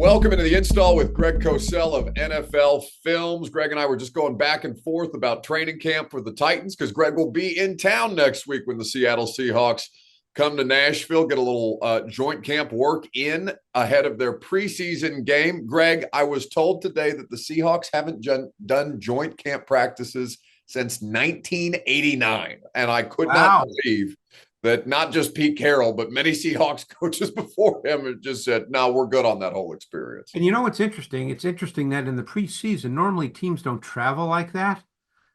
Welcome into the install with Greg Cosell of NFL Films. Greg and I were just going back and forth about training camp for the Titans because Greg will be in town next week when the Seattle Seahawks come to Nashville, get a little joint camp work in ahead of their preseason game. Greg, I was told today that the Seahawks haven't done joint camp practices since 1989, and I could not Wow. believe that not just Pete Carroll, but many Seahawks coaches before him have just said, no, we're good on that whole experience. And you know what's interesting? It's interesting that in the preseason, normally teams don't travel like that.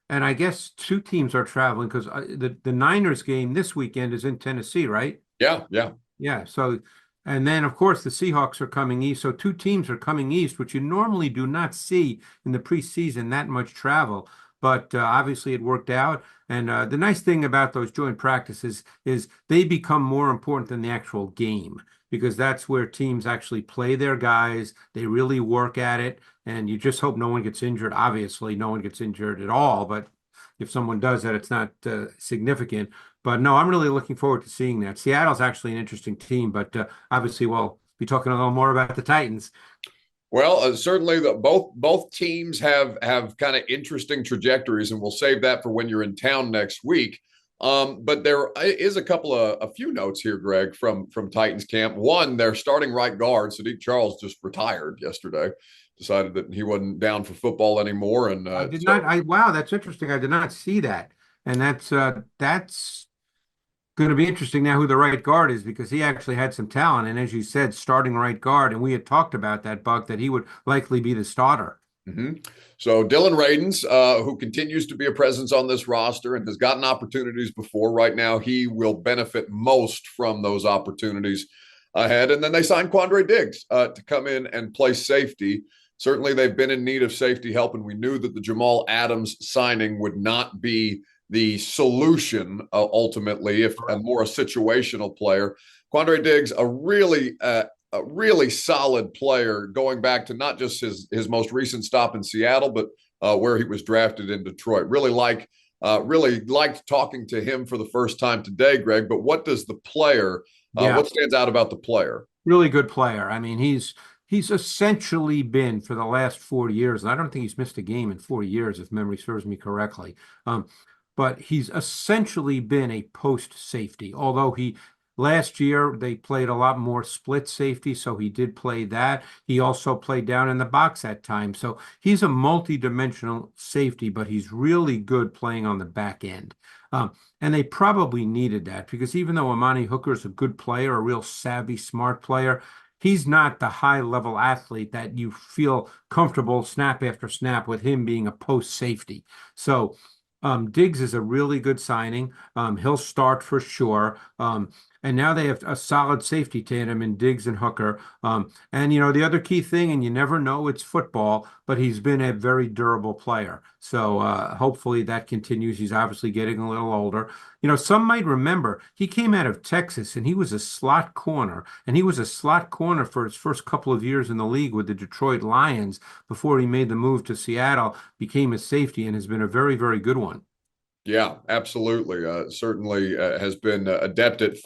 And I guess two teams are traveling because the Niners game this weekend is in Tennessee, right? Yeah, yeah. Yeah. So, and then of course the Seahawks are coming east. So two teams are coming east, which you normally do not see in the preseason that much travel. But obviously it worked out. And the nice thing about those joint practices is they become more important than the actual game because that's where teams actually play their guys. They really work at it. And you just hope no one gets injured. Obviously, no one gets injured at all. But if someone does that, it's not significant. But no, I'm really looking forward to seeing that. Seattle's actually an interesting team, but obviously we'll be talking a little more about the Titans. Well, certainly both teams have kind of interesting trajectories, and we'll save that for when you're in town next week. But there is a few notes here, Greg, from Titans camp. One, their starting right guard, Sadiq Charles, just retired yesterday. Decided that he wasn't down for football anymore, and I did so not. Wow, that's interesting. I did not see that, and that's going to be interesting now who the right guard is because he actually had some talent, and as you said, starting right guard, and we had talked about that, Buck, that he would likely be the starter. hmm So Dylan Radens, who continues to be a presence on this roster and has gotten opportunities before, right now he will benefit most from those opportunities ahead. And then they signed Quandre Diggs to come in and play safety. Certainly, they've been in need of safety help, and we knew that the Jamal Adams signing would not be the solution ultimately, if a more a situational player. Quandre Diggs, a really solid player, going back to not just his most recent stop in Seattle, but where he was drafted in Detroit. Really liked talking to him for the first time today, Greg. But what does the player? Yeah, What stands out about the player? really good player. I mean, he's essentially been for the last 4 years, and I don't think he's missed a game in 4 years, if memory serves me correctly. But he's essentially been a post safety, although he last year they played a lot more split safety, so he did play that. He also played down in the box at times. So he's a multi-dimensional safety, but he's really good playing on the back end. And they probably needed that because even though Amani Hooker's a good player, a real savvy, smart player, he's not the high level athlete that you feel comfortable snap after snap with him being a post safety. So Diggs is a really good signing. He'll start for sure. And now they have a solid safety tandem in Diggs and Hooker. And you know, the other key thing, and you never know, it's football, but he's been a very durable player. So hopefully that continues. He's obviously getting a little older. You know, some might remember he came out of Texas and he was a slot corner, and he was a slot corner for his first couple of years in the league with the Detroit Lions before he made the move to Seattle, became a safety, and has been a very, very good one. Yeah, absolutely. Certainly has been adept at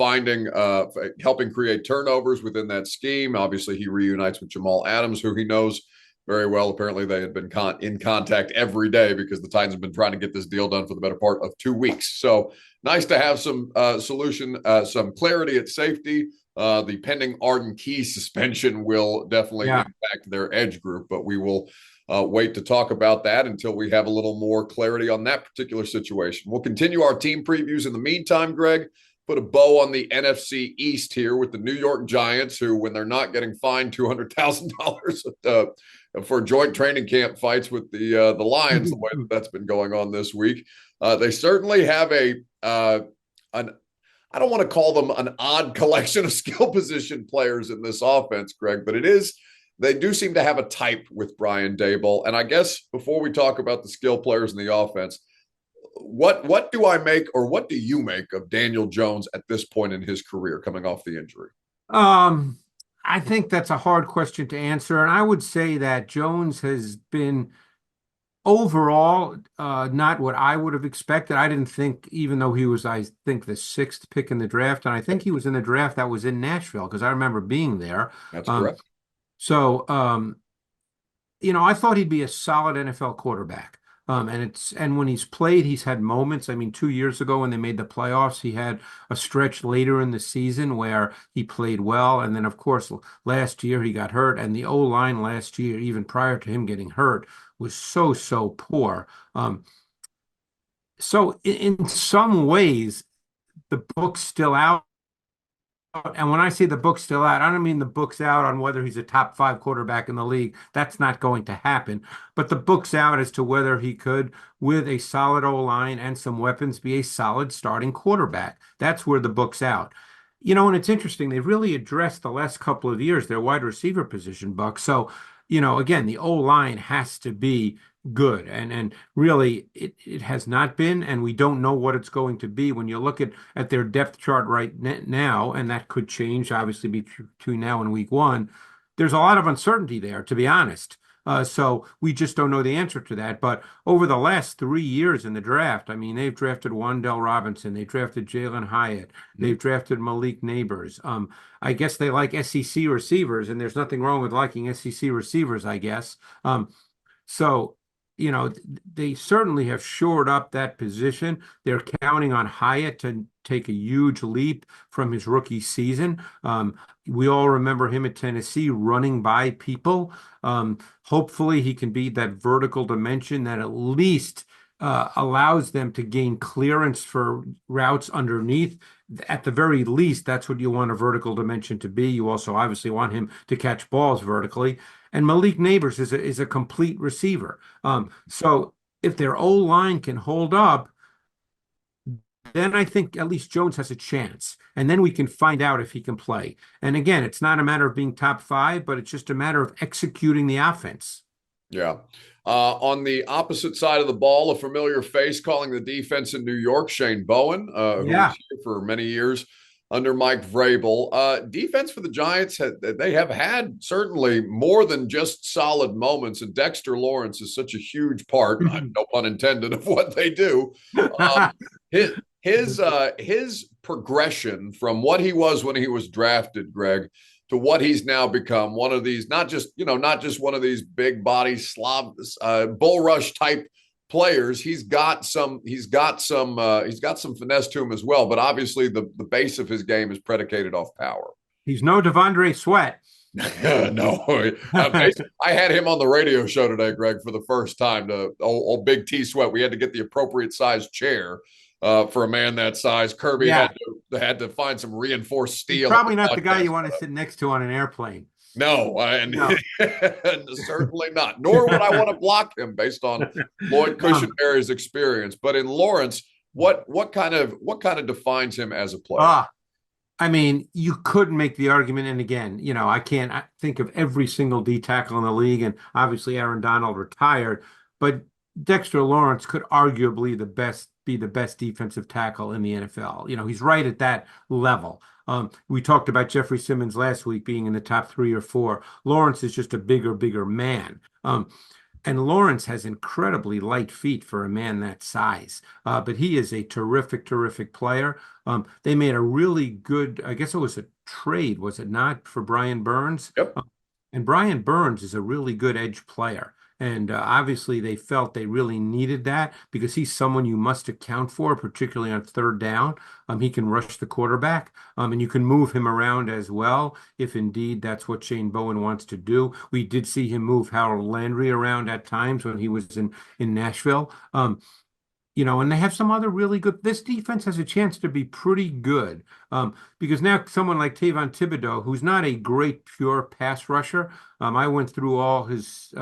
helping create turnovers within that scheme. Obviously, he reunites with Jamal Adams, who he knows very well. Apparently, they had been in contact every day because the Titans have been trying to get this deal done for the better part of 2 weeks. So nice to have some some clarity at safety. The pending Arden Key suspension will definitely Yeah. impact their edge group, but we will wait to talk about that until we have a little more clarity on that particular situation. We'll continue our team previews in the meantime, Greg. Put a bow on the NFC East here with the New York Giants, who, when they're not getting fined $200,000 for joint training camp fights with the Lions, the way that's been going on this week, they certainly have an I don't want to call them an odd collection of skill position players in this offense, Greg, but they do seem to have a type with Brian Daboll. And I guess before we talk about the skill players in the offense, what do I make, or what do you make of Daniel Jones at this point in his career coming off the injury? Um, I think that's a hard question to answer, and I would say that Jones has been overall not what I would have expected. I didn't think, even though he was, I think, the sixth pick in the draft, and I think he was in the draft that was in Nashville because I remember being there. That's Um, correct. So, I thought he'd be a solid NFL quarterback. And when he's played, he's had moments. I mean, 2 years ago when they made the playoffs, he had a stretch later in the season where he played well. And then, of course, last year he got hurt, and the O-line last year, even prior to him getting hurt, was so poor. So in some ways, the book's still out. And when I say the book's still out, I don't mean the book's out on whether he's a top five quarterback in the league. That's not going to happen. But the book's out as to whether he could, with a solid O-line and some weapons, be a solid starting quarterback. That's where the book's out. And it's interesting. They've really addressed the last couple of years their wide receiver position, Buck. So, again, the O-line has to be good. And really it has not been, and we don't know what it's going to be when you look at their depth chart right now, and that could change obviously between now and week one. There's a lot of uncertainty there, to be honest. So we just don't know the answer to that. But over the last 3 years in the draft, I mean, they've drafted Wan'Dale Robinson, they drafted Jalen Hyatt, they've drafted Malik Neighbors. I guess they like SEC receivers, and there's nothing wrong with liking SEC receivers, I guess. So, they certainly have shored up that position. They're counting on Hyatt to take a huge leap from his rookie season. We all remember him at Tennessee running by people. Hopefully, he can be that vertical dimension that at least allows them to gain clearance for routes underneath. At the very least, that's what you want a vertical dimension to be. You also obviously want him to catch balls vertically. And Malik Neighbors is a complete receiver. So if their O-line can hold up, then I think at least Jones has a chance. And then we can find out if he can play. And again, it's not a matter of being top five, but it's just a matter of executing the offense. Yeah. On the opposite side of the ball, a familiar face calling the defense in New York, Shane Bowen, who was Yeah. here for many years under Mike Vrabel. Defense for the Giants, they have had certainly more than just solid moments, and Dexter Lawrence is such a huge part, no pun intended, of what they do. His his progression from what he was when he was drafted, Greg, to what he's now become, one of these not just one of these big body slob bull rush type players. He's got some finesse to him as well, but obviously the base of his game is predicated off power. He's no Devondre Sweat. No, I had him on the radio show today, Greg, for the first time. To old Big T Sweat, we had to get the appropriate size chair for a man that size. Kirby Yeah. had to find some reinforced steel. He's probably not the guy you want to sit next to on an airplane. No, and No. certainly not. Nor would I want to block him based on Lloyd Cushenberry's experience. But in Lawrence, what kind of defines him as a player? I mean, you could make the argument, and again, I can't think of every single D tackle in the league, and obviously Aaron Donald retired, but Dexter Lawrence could arguably be the best defensive tackle in the NFL. He's right at that level. We talked about Jeffrey Simmons last week being in the top 3 or 4. Lawrence is just a bigger man. And Lawrence has incredibly light feet for a man that size. But he is a terrific player. They made a really good, I guess it was a trade, was it not, for Brian Burns? Yep. And Brian Burns is a really good edge player. And obviously, they felt they really needed that because he's someone you must account for, particularly on third down. He can rush the quarterback, and you can move him around as well, if indeed that's what Shane Bowen wants to do. We did see him move Harold Landry around at times when he was in Nashville. And they have some other really good. This defense has a chance to be pretty good because now someone like Tavon Thibodeau, who's not a great pure pass rusher, I went through all his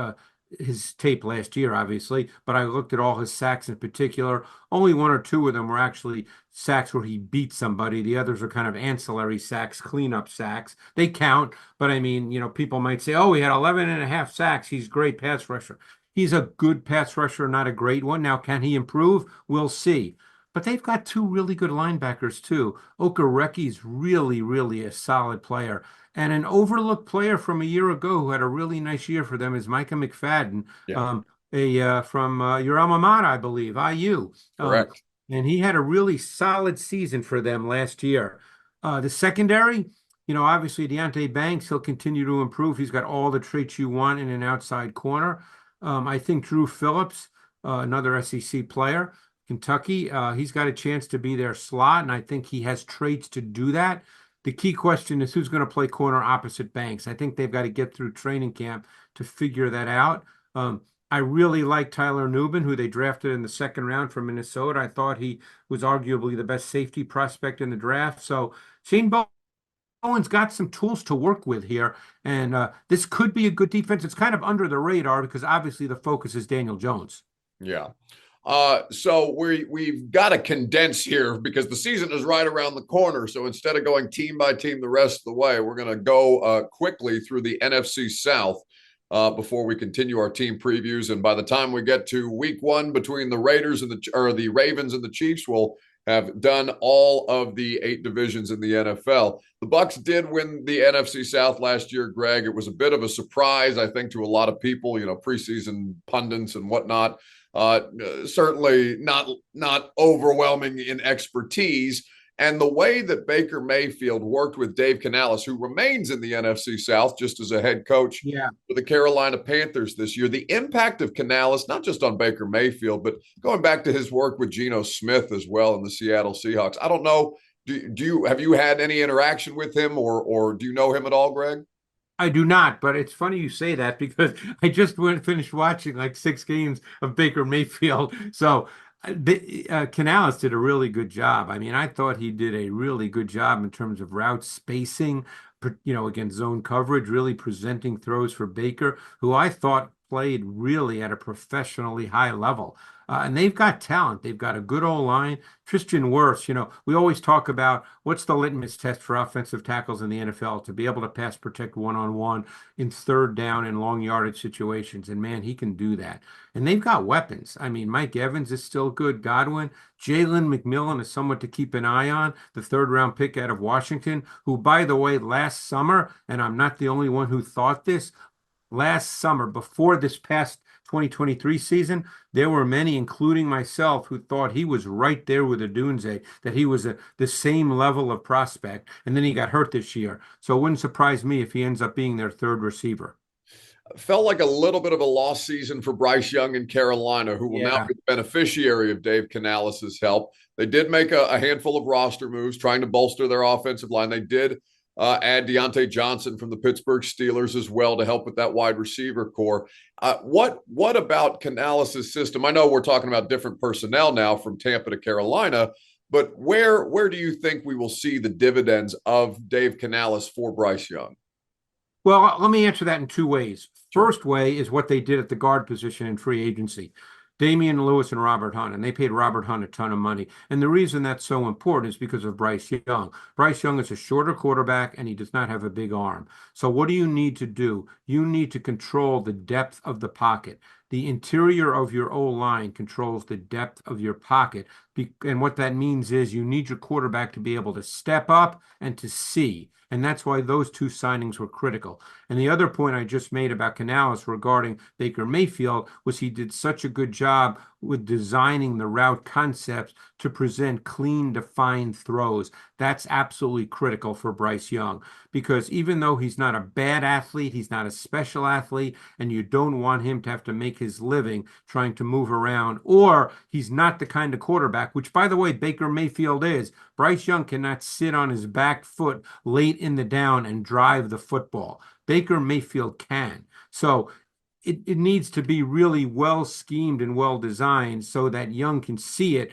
tape last year, obviously, but I looked at all his sacks in particular. Only 1 or 2 of them were actually sacks where he beat somebody. The others are kind of ancillary sacks, cleanup sacks. They count, but I mean, people might say, oh, he had 11.5 sacks. He's a great pass rusher. He's a good pass rusher, not a great one. Now, can he improve? We'll see. But they've got 2 really good linebackers, too. Okareki's really a solid player. And an overlooked player from a year ago who had a really nice year for them is Micah McFadden, Yeah. from your alma mater, I believe, IU. Correct. And he had a really solid season for them last year. The secondary, Obviously Deontay Banks, he'll continue to improve. He's got all the traits you want in an outside corner. I think Drew Phillips, another SEC player, Kentucky, he's got a chance to be their slot, and I think he has traits to do that. The key question is who's going to play corner opposite Banks. I think they've got to get through training camp to figure that out. I really like Tyler Nubin, who they drafted in the second round from Minnesota. I thought he was arguably the best safety prospect in the draft. So Shane Bowen's got some tools to work with here, and this could be a good defense. It's kind of under the radar because obviously the focus is Daniel Jones. Yeah. So we've got to condense here because the season is right around the corner. So instead of going team by team the rest of the way, we're going to go quickly through the NFC South before we continue our team previews. And by the time we get to week one between the Raiders and the Ravens and the Chiefs, we'll have done all of the 8 divisions in the NFL. The Bucks did win the NFC South last year, Greg. It was a bit of a surprise, I think, to a lot of people, preseason pundits and whatnot. Certainly not overwhelming in expertise. And the way that Baker Mayfield worked with Dave Canales, who remains in the NFC South just as a head coach for the Carolina Panthers this year, the impact of Canales, not just on Baker Mayfield, but going back to his work with Geno Smith as well in the Seattle Seahawks. I don't know. Have you had any interaction with him or do you know him at all, Greg? I do not, but it's funny you say that because I just finished watching like 6 games of Baker Mayfield. So Canales did a really good job. I mean, I thought he did a really good job in terms of route spacing, against zone coverage, really presenting throws for Baker, who I thought played really at a professionally high level. And they've got talent. They've got a good old line. Tristan Wirfs, we always talk about what's the litmus test for offensive tackles in the NFL to be able to pass protect one-on-one in third down and long yardage situations. And man, he can do that. And they've got weapons. I mean, Mike Evans is still good. Godwin, Jalen McMillan is someone to keep an eye on, the third-round pick out of Washington, who, by the way, last summer, and I'm not the only one who thought this, last summer, before this past 2023 season, there were many, including myself, who thought he was right there with Odunze, that he was the same level of prospect, and then he got hurt this year. So it wouldn't surprise me if he ends up being their third receiver. Felt like a little bit of a lost season for Bryce Young in Carolina, who will now be the beneficiary of Dave Canales' help. They did make a handful of roster moves trying to bolster their offensive line. They did add Deontay Johnson from the Pittsburgh Steelers as well to help with that wide receiver core. What about Canales' system? I know we're talking about different personnel now from Tampa to Carolina, but where do you think we will see the dividends of Dave Canales for Bryce Young? Well, let me answer that in 2 ways. Sure. First way is what they did at the guard position in free agency. Damian Lewis and Robert Hunt, and they paid Robert Hunt a ton of money. And the reason that's so important is because of Bryce Young. Bryce Young is a shorter quarterback, and he does not have a big arm. So what do you need to do? You need to control the depth of the pocket. The interior of your O-line controls the depth of your pocket. And what that means is you need your quarterback to be able to step up and to see. And that's why those 2 signings were critical. And the other point I just made about Canales regarding Baker Mayfield was he did such a good job with designing the route concepts to present clean, defined throws. That's absolutely critical for Bryce Young because even though he's not a bad athlete, he's not a special athlete, and you don't want him to have to make his living trying to move around, or he's not the kind of quarterback, which, by the way, Baker Mayfield is. Bryce Young cannot sit on his back foot late in the down and drive the football. Baker Mayfield can. So it needs to be really well schemed and well designed so that Young can see it,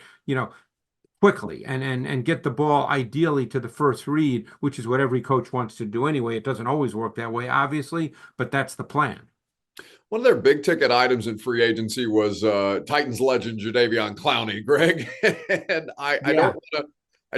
quickly and get the ball ideally to the first read, which is what every coach wants to do anyway. It doesn't always work that way, obviously, but that's the plan. One of their big ticket items in free agency was Titans legend Jadeveon Clowney, Greg. And I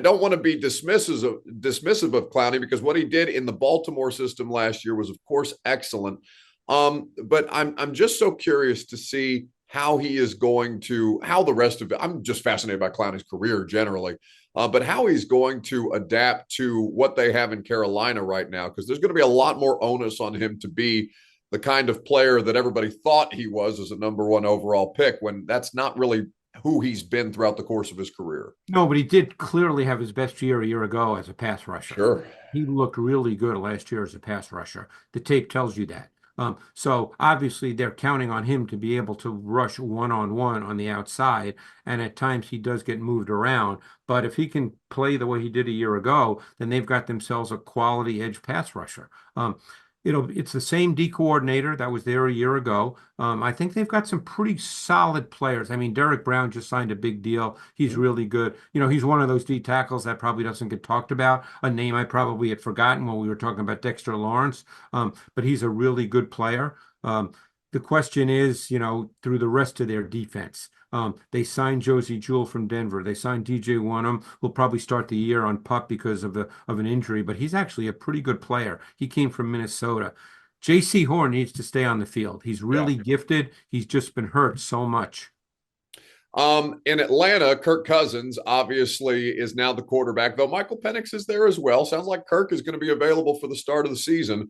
don't want to be dismissive of Clowney because what he did in the Baltimore system last year was, of course, excellent. But I'm just so curious to see how the rest of it. I'm just fascinated by Clowney's career generally, but how he's going to adapt to what they have in Carolina right now, because there's going to be a lot more onus on him to be the kind of player that everybody thought he was as a number 1 overall pick when that's not really who he's been throughout the course of his career. No, but he did clearly have his best year a year ago as a pass rusher. Sure. He looked really good last year as a pass rusher. The tape tells you that. So obviously they're counting on him to be able to rush one-on-one on the outside, and at times he does get moved around. But if he can play the way he did a year ago, then they've got themselves a quality edge pass rusher. It's the same D coordinator that was there a year ago. I think they've got some pretty solid players. I mean, Derek Brown just signed a big deal. He's really good. He's one of those D tackles that probably doesn't get talked about. A name I probably had forgotten when we were talking about Dexter Lawrence. But he's a really good player. The question is, through the rest of their defense. They signed Josie Jewell from Denver. They signed DJ Wonnum, who'll probably start the year on PUP because of an injury, but he's actually a pretty good player. He came from Minnesota. J.C. Horn needs to stay on the field. He's really gifted. He's just been hurt so much. In Atlanta, Kirk Cousins obviously is now the quarterback, though Michael Penix is there as well. Sounds like Kirk is going to be available for the start of the season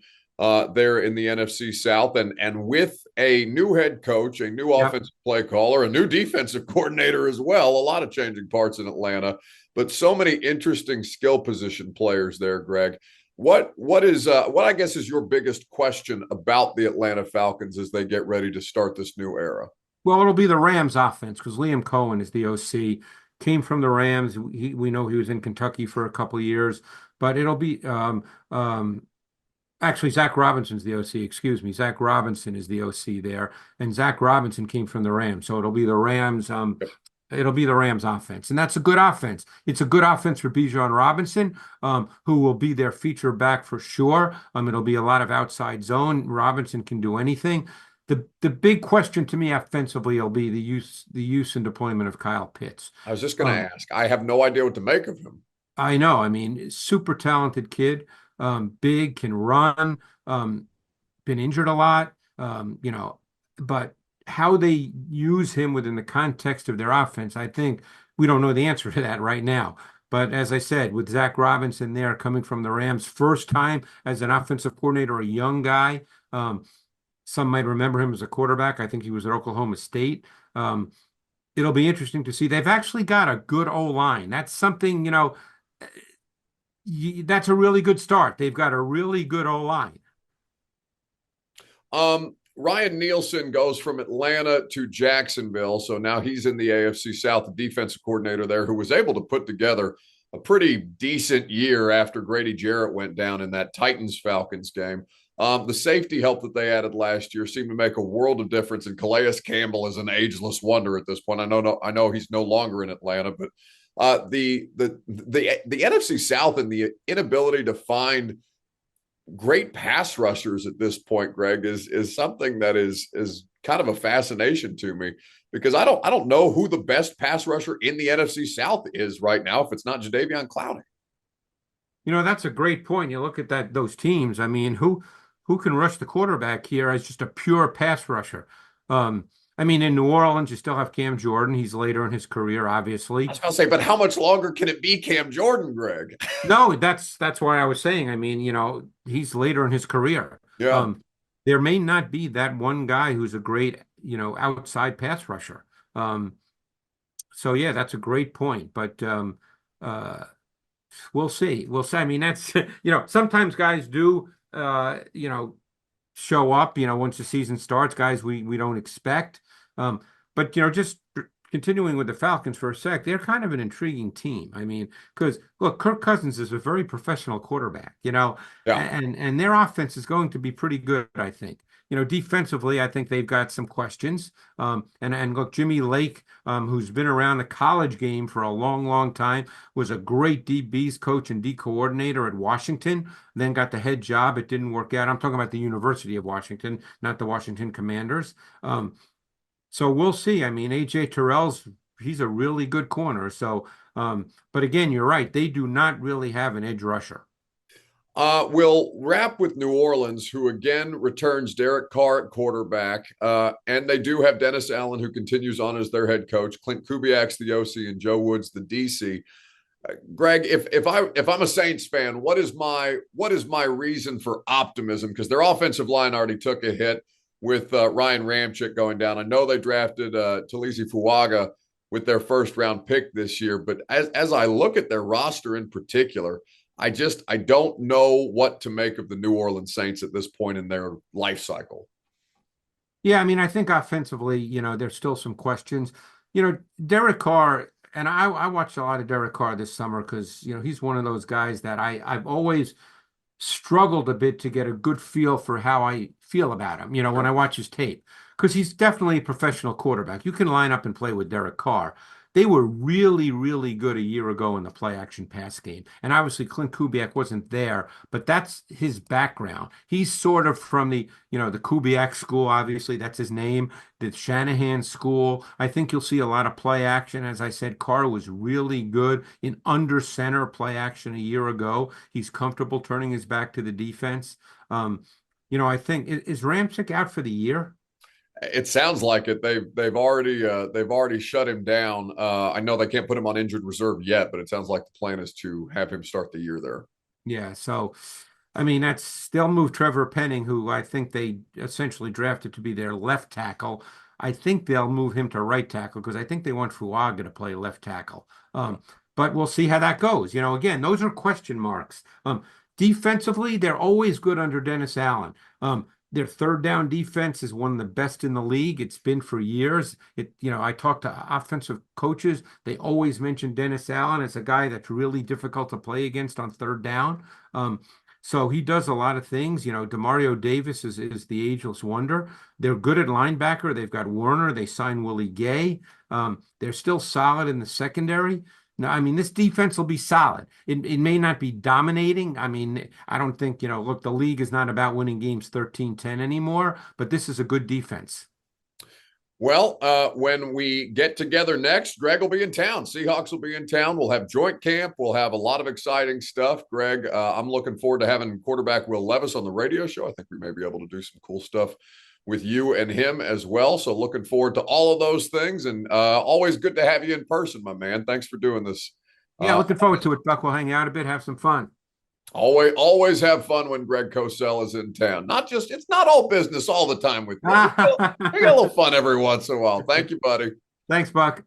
there in the NFC South. And with a new head coach, a new offensive play caller, a new defensive coordinator as well, a lot of changing parts in Atlanta, but so many interesting skill position players there, Greg. What I guess is your biggest question about the Atlanta Falcons as they get ready to start this new era? Well, it'll be the Rams offense because Liam Cohen is the OC, came from the Rams. We know he was in Kentucky for a couple of years, but it'll be actually Zach Robinson's the OC. Excuse me, Zach Robinson is the OC there, and Zach Robinson came from the Rams, so it'll be the Rams. It'll be the Rams offense, and that's a good offense. It's a good offense for Bijan Robinson, who will be their feature back for sure. It'll be a lot of outside zone. Robinson can do anything. The big question to me offensively will be the use and deployment of Kyle Pitts. I was just going to ask. I have no idea what to make of him. I know. I mean, super talented kid, big, can run, been injured a lot, but how they use him within the context of their offense, I think we don't know the answer to that right now. But as I said, with Zach Robinson there coming from the Rams, first time as an offensive coordinator, a young guy. Some might remember him as a quarterback. I think he was at Oklahoma State. It'll be interesting to see. They've actually got a good O-line. That's something, that's a really good start. They've got a really good O-line. Ryan Nielsen goes from Atlanta to Jacksonville. So now he's in the AFC South, the defensive coordinator there, who was able to put together a pretty decent year after Grady Jarrett went down in that Titans-Falcons game. The safety help that they added last year seemed to make a world of difference. And Calais Campbell is an ageless wonder at this point. I know he's no longer in Atlanta, but the NFC South and the inability to find great pass rushers at this point, Greg, is something that is kind of a fascination to me because I don't know who the best pass rusher in the NFC South is right now if it's not Jadeveon Clowney. That's a great point. You look at those teams. I mean, who can rush the quarterback here as just a pure pass rusher? I mean, in New Orleans, you still have Cam Jordan. He's later in his career, obviously. I was going to say, but how much longer can it be Cam Jordan, Greg? No, that's why I was saying. I mean, he's later in his career. Yeah. There may not be that one guy who's a great, outside pass rusher. So yeah, that's a great point. But we'll see. We'll see. I mean, that's sometimes guys do show up, once the season starts, guys we don't expect. But just continuing with the Falcons for a sec, they're kind of an intriguing team. I mean, because look, Kirk Cousins is a very professional quarterback, and their offense is going to be pretty good, I think. Defensively, I think they've got some questions. And look, Jimmy Lake, who's been around the college game for a long, long time, was a great DBs coach and D coordinator at Washington, then got the head job. It didn't work out. I'm talking about the University of Washington, not the Washington Commanders. So we'll see. I mean, AJ he's a really good corner. So, but again, you're right. They do not really have an edge rusher. We'll wrap with New Orleans, who again returns Derek Carr at quarterback. And they do have Dennis Allen, who continues on as their head coach. Clint Kubiak's the OC and Joe Woods the DC. Greg, if I'm a Saints fan, what is my reason for optimism? Because their offensive line already took a hit with Ryan Ramczyk going down. I know they drafted Talisi Fuaga with their first round pick this year. But as I look at their roster in particular, I don't know what to make of the New Orleans Saints at this point in their life cycle. Yeah, I mean, I think offensively, there's still some questions. Derek Carr, and I watched a lot of Derek Carr this summer because, he's one of those guys that I've always struggled a bit to get a good feel for how I feel about him, when I watch his tape, because he's definitely a professional quarterback. You can line up and play with Derek Carr. They were really, really good a year ago in the play action pass game. And obviously Clint Kubiak wasn't there, but that's his background. He's sort of from the Kubiak school, obviously, that's his name, the Shanahan school. I think you'll see a lot of play action. As I said, Carr was really good in under center play action a year ago. He's comfortable turning his back to the defense. I think is Ramczyk out for the year? It sounds like it. They've already shut him down. I know they can't put him on injured reserve yet, but it sounds like the plan is to have him start the year there. Yeah, so I mean they'll move Trevor Penning, who I think they essentially drafted to be their left tackle. I think they'll move him to right tackle because I think they want Fuaga to play left tackle. But we'll see how that goes. Again, those are question marks. Defensively, they're always good under Dennis Allen. Their third down defense is one of the best in the league. It's been for years. I talk to offensive coaches. They always mention Dennis Allen as a guy that's really difficult to play against on third down. So he does a lot of things. Demario Davis is the ageless wonder. They're good at linebacker. They've got Werner. They signed Willie Gay. They're still solid in the secondary. No, I mean, this defense will be solid. It may not be dominating. I mean, I don't think, look, the league is not about winning games 13-10 anymore, but this is a good defense. Well, when we get together next, Greg will be in town. Seahawks will be in town. We'll have joint camp. We'll have a lot of exciting stuff. Greg, I'm looking forward to having quarterback Will Levis on the radio show. I think we may be able to do some cool stuff with you and him as well. So looking forward to all of those things, and always good to have you in person, my man. Thanks for doing this. Yeah, looking forward to it, Buck. We'll hang out a bit, have some fun. Always have fun when Greg Cosell is in town. It's not all business all the time with Greg. We get a little fun every once in a while. Thank you, buddy. Thanks, Buck.